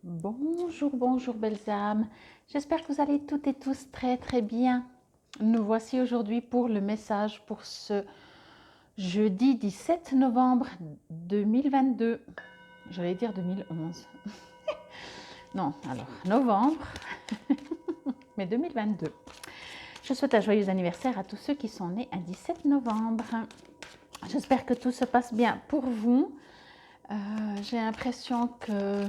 Bonjour, bonjour belles âmes. J'espère que vous allez toutes et tous très très bien. Nous voici aujourd'hui pour le message pour ce jeudi 17 novembre 2022. J'allais dire 2011. Non, alors novembre, mais 2022. Je souhaite un joyeux anniversaire à tous ceux qui sont nés un 17 novembre. J'espère que tout se passe bien pour vous. J'ai l'impression que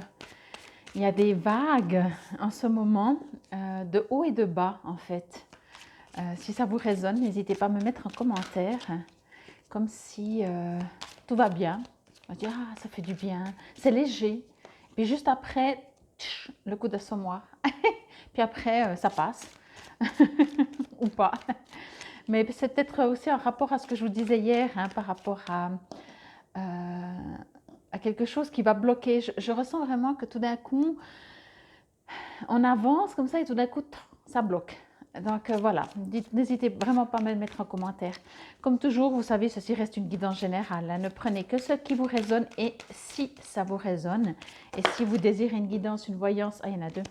il y a des vagues en ce moment, de haut et de bas en fait. Si ça vous résonne, n'hésitez pas à me mettre en commentaire, comme si tout va bien. On va dire, ah, ça fait du bien, c'est léger. Puis juste après, le coup d'assommoir. Puis après, ça passe. Ou pas. Mais c'est peut-être aussi en rapport à ce que je vous disais hier, par rapport à quelque chose qui va bloquer. Je ressens vraiment que tout d'un coup, on avance comme ça et tout d'un coup, ça bloque. Donc voilà, n'hésitez vraiment pas à me le mettre en commentaire. Comme toujours, vous savez, ceci reste une guidance générale. Ne prenez que ce qui vous résonne et si ça vous résonne. Et si vous désirez une guidance, une voyance, il y en a deux,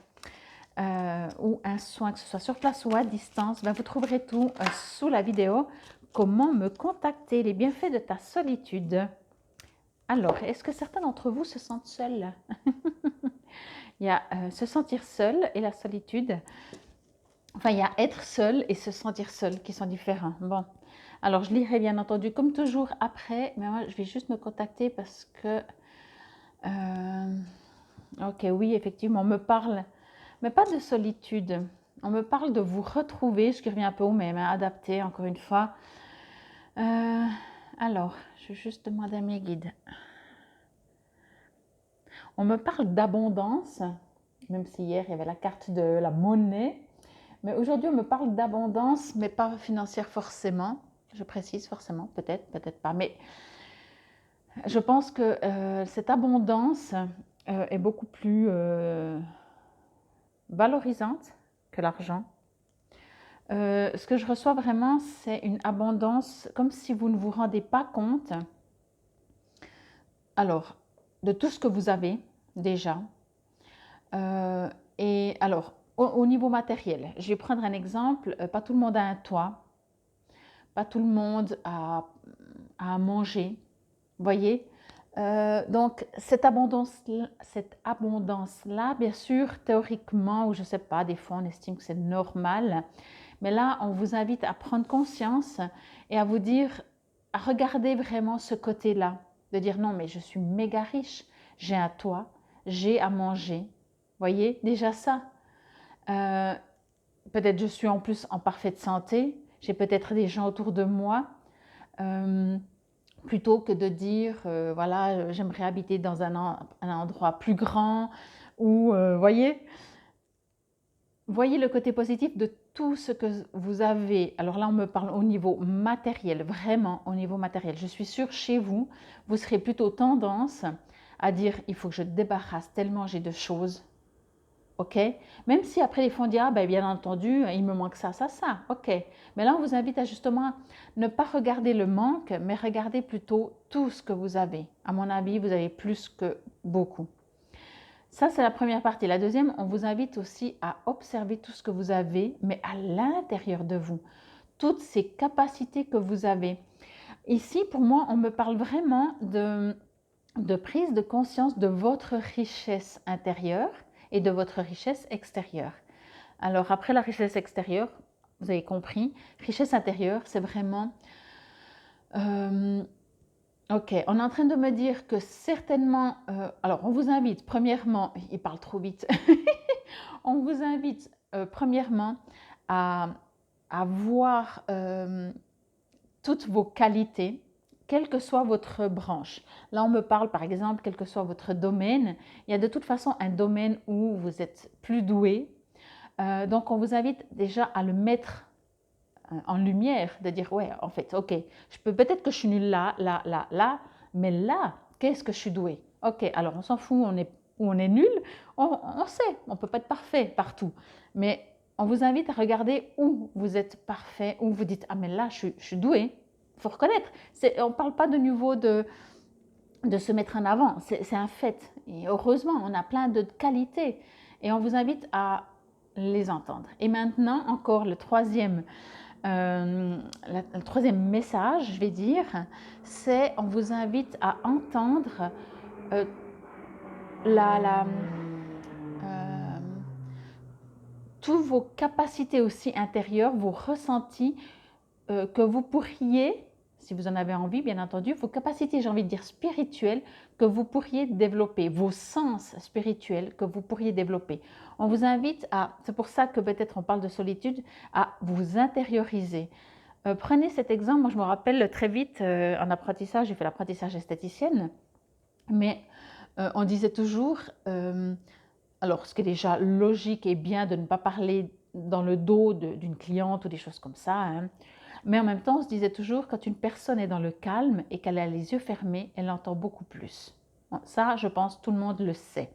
ou un soin, que ce soit sur place ou à distance, ben vous trouverez tout sous la vidéo. Comment me contacter, les bienfaits de ta solitude. Alors, est-ce que certains d'entre vous se sentent seuls? Il y a se sentir seul et la solitude. Enfin, il y a être seul et se sentir seul qui sont différents. Bon, alors je lirai bien entendu comme toujours après, mais moi je vais juste me contacter parce que... ok, oui, effectivement, on me parle, mais pas de solitude. On me parle de vous retrouver, ce qui revient un peu au même, adapté encore une fois. Alors, je vais juste demander à mes guides. On me parle d'abondance, même si hier il y avait la carte de la monnaie. Mais aujourd'hui, on me parle d'abondance, mais pas financière forcément. Je précise forcément, peut-être, peut-être pas. Mais je pense que cette abondance est beaucoup plus valorisante que l'argent. Ce que je reçois vraiment, c'est une abondance comme si vous ne vous rendez pas compte. Alors, de tout ce que vous avez déjà. Et alors, au niveau matériel, je vais prendre un exemple. Pas tout le monde a un toit. Pas tout le monde a à manger. Vous voyez, donc cette abondance-là, bien sûr, théoriquement, ou je ne sais pas, des fois on estime que c'est normal, mais là, on vous invite à prendre conscience et à vous dire, à regarder vraiment ce côté-là, de dire non, mais je suis méga riche, j'ai un toit, j'ai à manger. Vous voyez, déjà ça. Peut-être je suis en plus en parfaite santé, j'ai peut-être des gens autour de moi. Plutôt que de dire, voilà, j'aimerais habiter dans un endroit plus grand, ou, voyez le côté positif de tout ce que vous avez. Alors là, on me parle au niveau matériel, vraiment au niveau matériel. Je suis sûre, chez vous, vous serez plutôt tendance à dire, il faut que je débarrasse tellement j'ai de choses. Ok, même si après les fonds disent, ah ben bien entendu, il me manque ça, ça, ça, ok. Mais là, on vous invite à justement ne pas regarder le manque, mais regarder plutôt tout ce que vous avez. À mon avis, vous avez plus que beaucoup. Ça, c'est la première partie. La deuxième, on vous invite aussi à observer tout ce que vous avez, mais à l'intérieur de vous. Toutes ces capacités que vous avez. Ici, pour moi, on me parle vraiment de prise de conscience de votre richesse intérieure et de votre richesse extérieure. Alors après la richesse extérieure, vous avez compris, richesse intérieure, c'est vraiment... ok, on est en train de me dire que certainement... alors on vous invite, premièrement, il parle trop vite, on vous invite premièrement à voir toutes vos qualités, quelle que soit votre branche. Là, on me parle, par exemple, quel que soit votre domaine. Il y a de toute façon un domaine où vous êtes plus doué. Donc, on vous invite déjà à le mettre en lumière, de dire, ouais, en fait, ok, je peux peut-être que je suis nulle là, là, là, là, mais là, qu'est-ce que je suis douée? Ok, alors on s'en fout, où on est nul, on sait, on ne peut pas être parfait partout. Mais on vous invite à regarder où vous êtes parfait, où vous dites, ah mais là, je suis douée. Il faut reconnaître. On ne parle pas de niveau de se mettre en avant, c'est un fait. Et heureusement, on a plein de qualités et on vous invite à les entendre. Et maintenant, encore le troisième message, je vais dire, c'est on vous invite à entendre euh, toutes vos capacités aussi intérieures, vos ressentis que vous pourriez, si vous en avez envie, bien entendu, vos capacités, j'ai envie de dire spirituelles, que vous pourriez développer, vos sens spirituels que vous pourriez développer. On vous invite à, c'est pour ça que peut-être on parle de solitude, à vous intérioriser. Prenez cet exemple, moi je me rappelle très vite en apprentissage, j'ai fait l'apprentissage esthéticienne, mais on disait toujours, alors ce qui est déjà logique et bien de ne pas parler dans le dos d'une cliente ou des choses comme ça, hein, mais en même temps on se disait toujours quand une personne est dans le calme et qu'elle a les yeux fermés, elle entend beaucoup plus. Bon, ça je pense tout le monde le sait.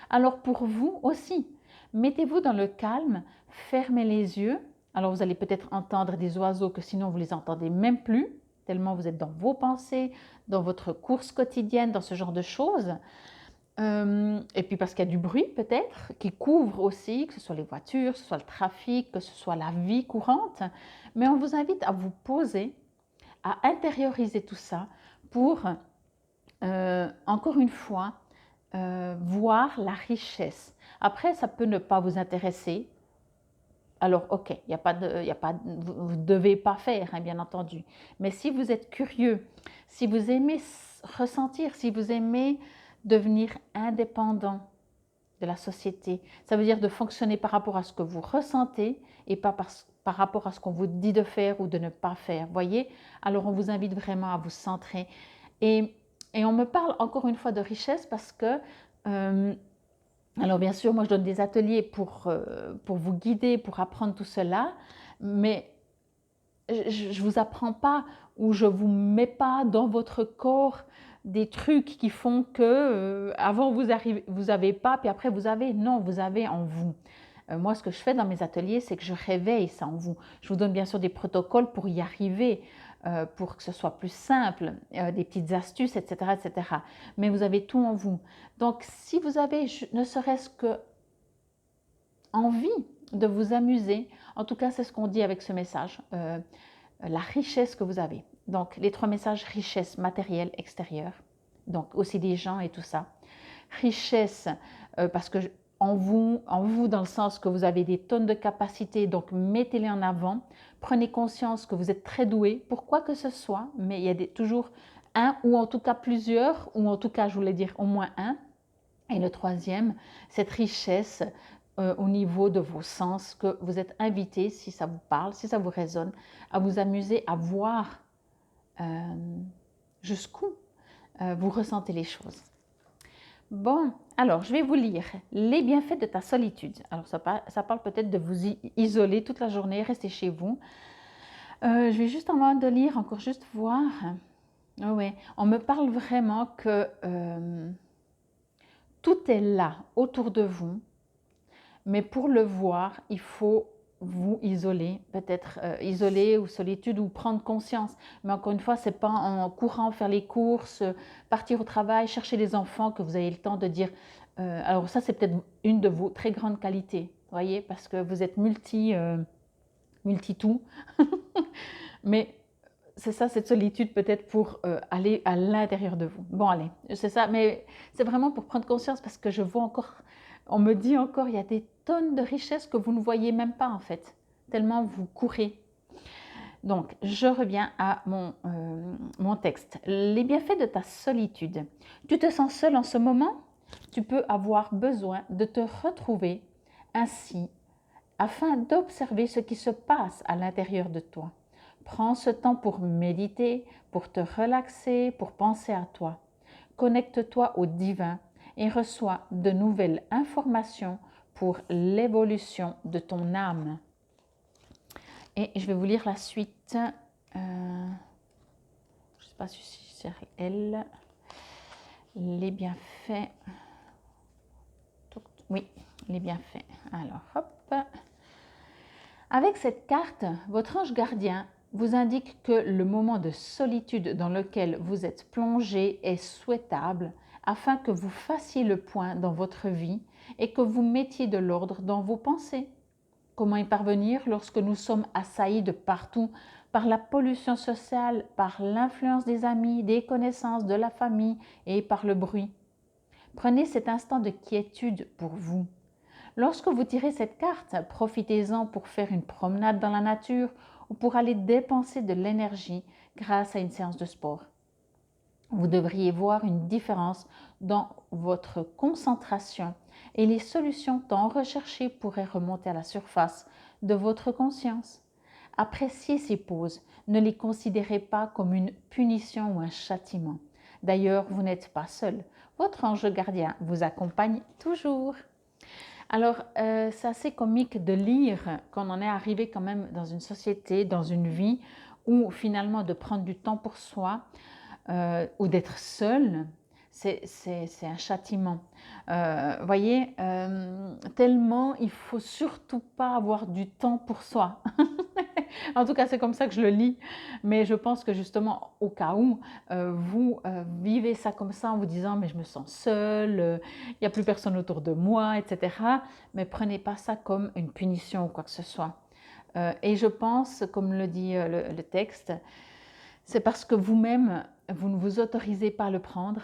Alors pour vous aussi, mettez-vous dans le calme, fermez les yeux. Alors vous allez peut-être entendre des oiseaux que sinon vous les entendez même plus, tellement vous êtes dans vos pensées, dans votre course quotidienne, dans ce genre de choses. Et puis parce qu'il y a du bruit peut-être qui couvre aussi, que ce soit les voitures, que ce soit le trafic, que ce soit la vie courante. Mais on vous invite à vous poser, à intérioriser tout ça pour, encore une fois, voir la richesse. Après, ça peut ne pas vous intéresser. Alors, ok, vous ne devez pas faire, hein, bien entendu. Mais si vous êtes curieux, si vous aimez ressentir, si vous aimez devenir indépendant de la société, ça veut dire de fonctionner par rapport à ce que vous ressentez et pas par rapport à ce qu'on vous dit de faire ou de ne pas faire. Voyez? Alors, on vous invite vraiment à vous centrer. Et on me parle encore une fois de richesse parce que alors bien sûr, moi je donne des ateliers pour vous guider, pour apprendre tout cela, mais je ne vous apprends pas ou je ne vous mets pas dans votre corps des trucs qui font que avant vous n'avez pas, puis après vous avez. Non, vous avez en vous. Moi, ce que je fais dans mes ateliers, c'est que je réveille ça en vous. Je vous donne bien sûr des protocoles pour y arriver, pour que ce soit plus simple, des petites astuces, etc., etc. Mais vous avez tout en vous. Donc, si vous avez ne serait-ce que envie de vous amuser, en tout cas, c'est ce qu'on dit avec ce message, la richesse que vous avez. Donc, les 3 messages, richesse matérielle, extérieure, donc aussi des gens et tout ça. Richesse, parce que en vous, dans le sens que vous avez des tonnes de capacités, donc mettez-les en avant. Prenez conscience que vous êtes très doué, pour quoi que ce soit, mais il y a toujours un ou en tout cas plusieurs, ou en tout cas, je voulais dire au moins un. Et le troisième, cette richesse au niveau de vos sens, que vous êtes invité, si ça vous parle, si ça vous résonne, à vous amuser, à voir jusqu'où vous ressentez les choses. Bon, alors je vais vous lire les bienfaits de ta solitude. Alors ça parle peut-être de vous isoler toute la journée, rester chez vous. Je vais juste avant de lire, encore juste voir. Oh ouais, on me parle vraiment que tout est là autour de vous, mais pour le voir, il faut vous isoler, peut-être isoler ou solitude ou prendre conscience. Mais encore une fois, ce n'est pas en courant faire les courses, partir au travail, chercher les enfants que vous avez le temps de dire. Alors ça, c'est peut-être une de vos très grandes qualités, voyez, parce que vous êtes multi-tout. Mais c'est ça, cette solitude peut-être pour aller à l'intérieur de vous. Bon, allez, c'est ça, mais c'est vraiment pour prendre conscience parce que je vois encore, on me dit encore, il y a des tonnes de richesses que vous ne voyez même pas en fait, tellement vous courez. Donc, je reviens à mon texte. Les bienfaits de ta solitude. Tu te sens seul en ce moment? Tu peux avoir besoin de te retrouver ainsi afin d'observer ce qui se passe à l'intérieur de toi. Prends ce temps pour méditer, pour te relaxer, pour penser à toi. Connecte-toi au divin et reçois de nouvelles informations pour l'évolution de ton âme. Et je vais vous lire la suite. Je ne sais pas si c'est elle. Les bienfaits. Oui, les bienfaits. Alors, hop. Avec cette carte, votre ange gardien vous indique que le moment de solitude dans lequel vous êtes plongé est souhaitable afin que vous fassiez le point dans votre vie et que vous mettiez de l'ordre dans vos pensées. Comment y parvenir lorsque nous sommes assaillis de partout par la pollution sociale, par l'influence des amis, des connaissances, de la famille et par le bruit? Prenez cet instant de quiétude pour vous. Lorsque vous tirez cette carte, profitez-en pour faire une promenade dans la nature ou pour aller dépenser de l'énergie grâce à une séance de sport. Vous devriez voir une différence dans votre concentration et les solutions tant recherchées pourraient remonter à la surface de votre conscience. Appréciez ces pauses, ne les considérez pas comme une punition ou un châtiment. D'ailleurs, vous n'êtes pas seul. Votre ange gardien vous accompagne toujours. Alors, c'est assez comique de lire qu'on en est arrivé quand même dans une société, dans une vie, où finalement de prendre du temps pour soi ou d'être seul, c'est un châtiment. Voyez, tellement il ne faut surtout pas avoir du temps pour soi. En tout cas, c'est comme ça que je le lis. Mais je pense que justement, au cas où vous vivez ça comme ça en vous disant « mais je me sens seule, il n'y a plus personne autour de moi, etc. » Mais prenez pas ça comme une punition ou quoi que ce soit. Et je pense, comme le dit le texte, c'est parce que vous-même, vous ne vous autorisez pas à le prendre.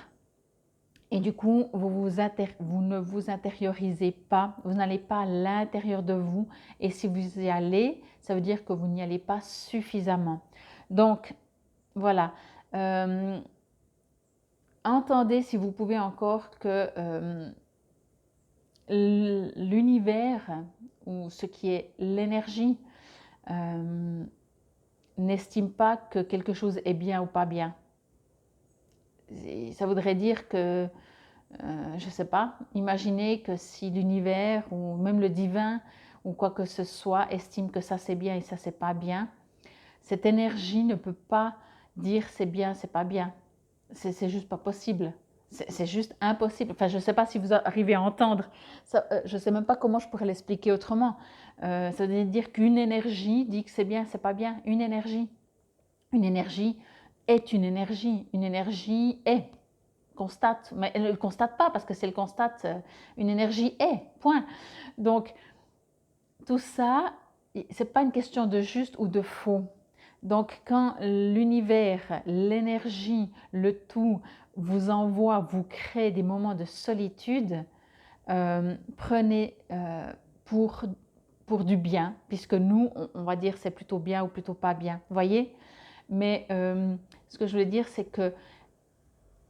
Et du coup, vous ne vous intériorisez pas, vous n'allez pas à l'intérieur de vous. Et si vous y allez, ça veut dire que vous n'y allez pas suffisamment. Donc, voilà. Entendez, si vous pouvez encore, que l'univers, ou ce qui est l'énergie, n'estime pas que quelque chose est bien ou pas bien. Ça voudrait dire que, je ne sais pas, imaginez que si l'univers ou même le divin ou quoi que ce soit estime que ça c'est bien et ça c'est pas bien, cette énergie ne peut pas dire c'est bien, c'est pas bien. C'est juste pas possible. C'est juste impossible. Enfin, je ne sais pas si vous arrivez à entendre. Ça, je ne sais même pas comment je pourrais l'expliquer autrement. Ça veut dire qu'une énergie dit que c'est bien, c'est pas bien. Une énergie est une énergie. Une énergie est, constate, mais elle ne le constate pas parce que si elle constate, une énergie est, point. Donc, tout ça, ce n'est pas une question de juste ou de faux. Donc, quand l'univers, l'énergie, le tout vous envoie, vous crée des moments de solitude, prenez pour du bien, puisque nous, on va dire c'est plutôt bien ou plutôt pas bien, voyez? Mais ce que je voulais dire, c'est que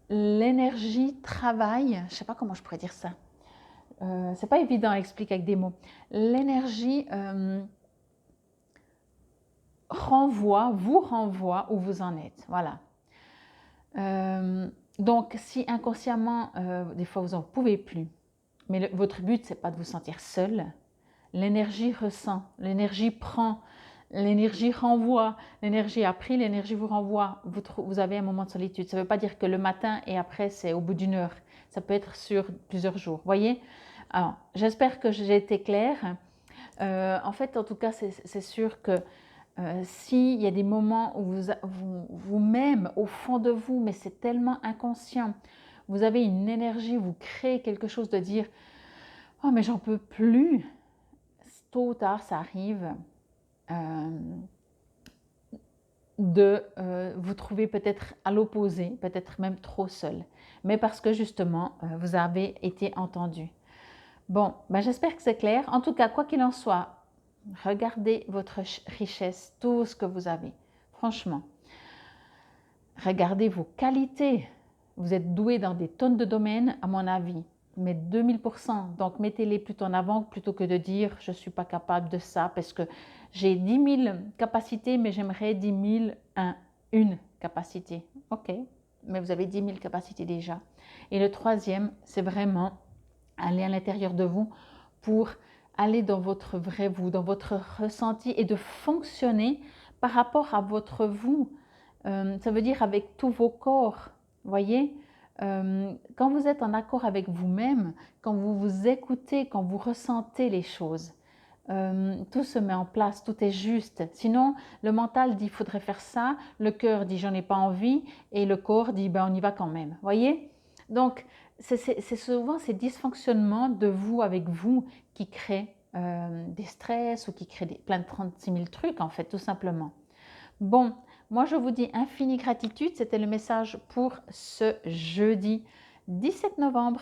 l'énergie travaille, je ne sais pas comment je pourrais dire ça, c'est pas évident à expliquer avec des mots. L'énergie vous renvoie où vous en êtes, voilà. Donc si inconsciemment, des fois vous n'en pouvez plus, mais votre but c'est pas de vous sentir seul, l'énergie ressent, l'énergie prend, l'énergie renvoie, l'énergie a pris, l'énergie vous renvoie, vous avez un moment de solitude. Ça ne veut pas dire que le matin et après c'est au bout d'une heure, ça peut être sur plusieurs jours, voyez. Alors j'espère que j'ai été claire. En fait, en tout cas, c'est sûr que s'il y a des moments où vous-même, au fond de vous, mais c'est tellement inconscient, vous avez une énergie, vous créez quelque chose de dire « Oh, mais j'en peux plus !» Tôt ou tard, ça arrive de vous trouver peut-être à l'opposé, peut-être même trop seul, mais parce que justement, vous avez été entendu. Bon, ben j'espère que c'est clair. En tout cas, quoi qu'il en soit, regardez votre richesse, tout ce que vous avez. Franchement, regardez vos qualités. Vous êtes doué dans des tonnes de domaines, à mon avis, mais 2000%. Donc, mettez-les plutôt en avant plutôt que de dire « je ne suis pas capable de ça parce que j'ai 10 000 capacités, mais j'aimerais 10 000 une capacité. » Ok, mais vous avez 10 000 capacités déjà. Et le troisième, c'est vraiment aller à l'intérieur de vous pour aller dans votre vrai vous, dans votre ressenti et de fonctionner par rapport à votre vous. Ça veut dire avec tous vos corps, voyez. Quand vous êtes en accord avec vous-même, quand vous vous écoutez, quand vous ressentez les choses, tout se met en place, tout est juste. Sinon, le mental dit « il faudrait faire ça », le cœur dit « j'en ai pas envie » et le corps dit ben, « on y va quand même ». Voyez. Donc, c'est souvent ces dysfonctionnements de vous avec vous qui créent des stress ou qui créent plein de 36 000 trucs, en fait, tout simplement. Bon, moi, je vous dis infinie gratitude. C'était le message pour ce jeudi 17 novembre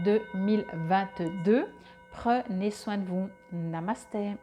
2022. Prenez soin de vous. Namasté.